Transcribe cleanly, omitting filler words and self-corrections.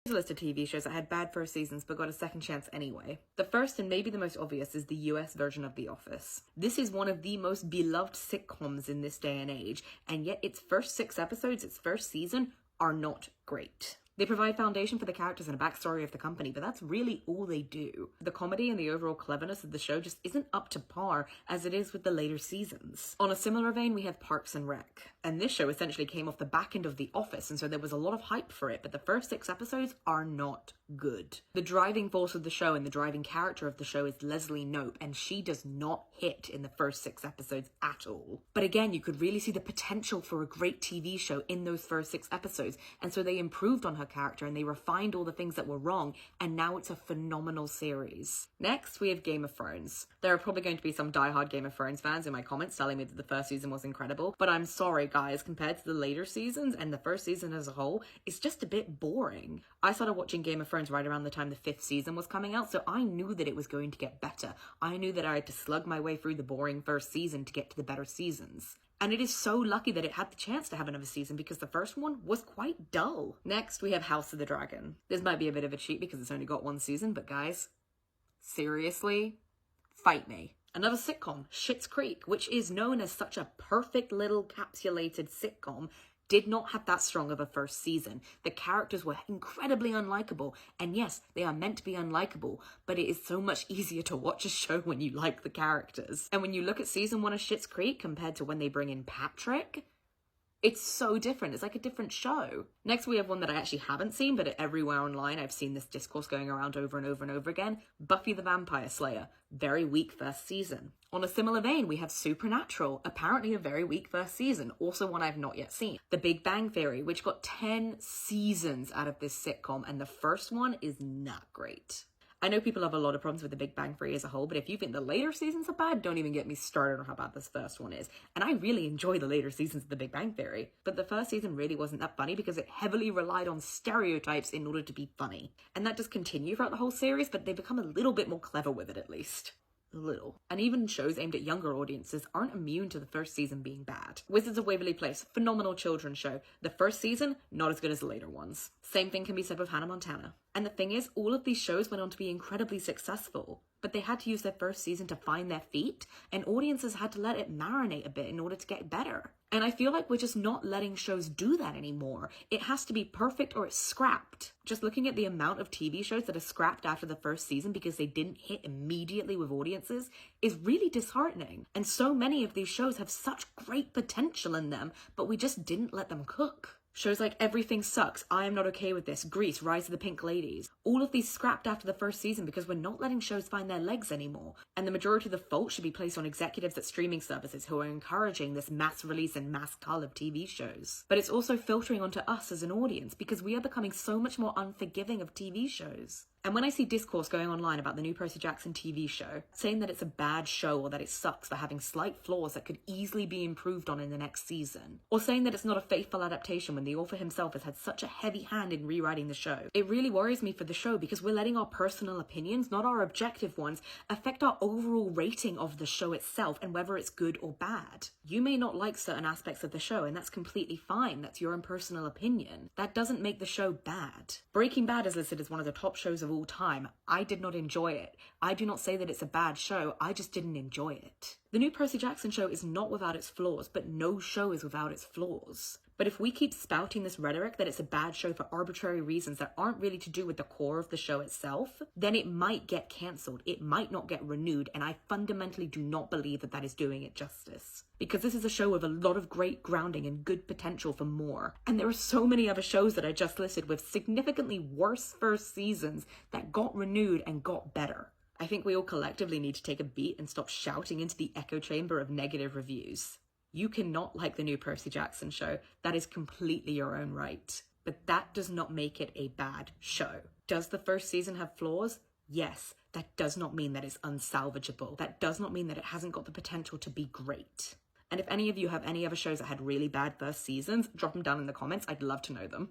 Here's a list of TV shows that had bad first seasons but got a second chance anyway. The first and maybe the most obvious is the US version of The Office. This is one of the most beloved sitcoms in this day and age, and yet its first 6 episodes, its first season, are not great. They provide foundation for the characters and a backstory of the company, but that's really all they do. The comedy and the overall cleverness of the show just isn't up to par as it is with the later seasons. On a similar vein, we have Parks and Rec. And this show essentially came off the back end of The Office, and so there was a lot of hype for it, but the first 6 episodes are not good. The driving force of the show and the driving character of the show is Leslie Knope, and she does not hit in the first 6 episodes at all. But again, you could really see the potential for a great TV show in those first 6 episodes, and so they improved on her character and they refined all the things that were wrong, and now it's a phenomenal series. Next, we have Game of Thrones. There are probably going to be some diehard Game of Thrones fans in my comments telling me that the first season was incredible, but I'm sorry guys, compared to the later seasons and the first season as a whole, it's just a bit boring. I started watching Game of Thrones right around the time the 5th season was coming out, so I knew that it was going to get better. I knew that I had to slug my way through the boring first season to get to the better seasons. And it is so lucky that it had the chance to have another season because the first one was quite dull. Next, we have House of the Dragon. This might be a bit of a cheat because it's only got 1 season, but guys, seriously, fight me. Another sitcom, Schitt's Creek, which is known as such a perfect little capsulated sitcom, did not have that strong of a first season. The characters were incredibly unlikable, and yes, they are meant to be unlikable, but it is so much easier to watch a show when you like the characters. And when you look at season 1 of Schitt's Creek compared to when they bring in Patrick, it's so different. It's like a different show. Next, we have one that I actually haven't seen, but everywhere online I've seen this discourse going around over and over and over again. Buffy the Vampire Slayer. Very weak first season. On a similar vein, we have Supernatural. Apparently a very weak first season. Also one I've not yet seen. The Big Bang Theory, which got 10 seasons out of this sitcom, and the first one is not great. I know people have a lot of problems with The Big Bang Theory as a whole, but if you think the later seasons are bad, don't even get me started on how bad this first one is. And I really enjoy the later seasons of The Big Bang Theory. But the first season really wasn't that funny because it heavily relied on stereotypes in order to be funny. And that does continue throughout the whole series, but they become a little bit more clever with it at least. A little. And even shows aimed at younger audiences aren't immune to the first season being bad. Wizards of Waverly Place, phenomenal children's show. The first season, not as good as the later ones. Same thing can be said with Hannah Montana. And the thing is, all of these shows went on to be incredibly successful, but they had to use their first season to find their feet, and audiences had to let it marinate a bit in order to get better. And I feel like we're just not letting shows do that anymore. It has to be perfect or it's scrapped. Just looking at the amount of TV shows that are scrapped after the first season because they didn't hit immediately with audiences is really disheartening. And so many of these shows have such great potential in them, but we just didn't let them cook. Shows like Everything Sucks, I Am Not Okay With This, Grease, Rise of the Pink Ladies. All of these scrapped after the first season because we're not letting shows find their legs anymore. And the majority of the fault should be placed on executives at streaming services who are encouraging this mass release and mass cull of TV shows. But it's also filtering onto us as an audience because we are becoming so much more unforgiving of TV shows. And when I see discourse going online about the new Percy Jackson TV show, saying that it's a bad show or that it sucks for having slight flaws that could easily be improved on in the next season, or saying that it's not a faithful adaptation when the author himself has had such a heavy hand in rewriting the show, it really worries me for the show because we're letting our personal opinions, not our objective ones, affect our overall rating of the show itself and whether it's good or bad. You may not like certain aspects of the show, and that's completely fine. That's your own personal opinion. That doesn't make the show bad. Breaking Bad is listed as one of the top shows of all time. I did not enjoy it. I do not say that it's a bad show, I just didn't enjoy it. The new Percy Jackson show is not without its flaws, but no show is without its flaws. But if we keep spouting this rhetoric that it's a bad show for arbitrary reasons that aren't really to do with the core of the show itself, then it might get cancelled, it might not get renewed, and I fundamentally do not believe that that is doing it justice. Because this is a show with a lot of great grounding and good potential for more. And there are so many other shows that I just listed with significantly worse first seasons that got renewed and got better. I think we all collectively need to take a beat and stop shouting into the echo chamber of negative reviews. You cannot like the new Percy Jackson show. That is completely your own right. But that does not make it a bad show. Does the first season have flaws? Yes. That does not mean that it's unsalvageable. That does not mean that it hasn't got the potential to be great. And if any of you have any other shows that had really bad first seasons, drop them down in the comments. I'd love to know them.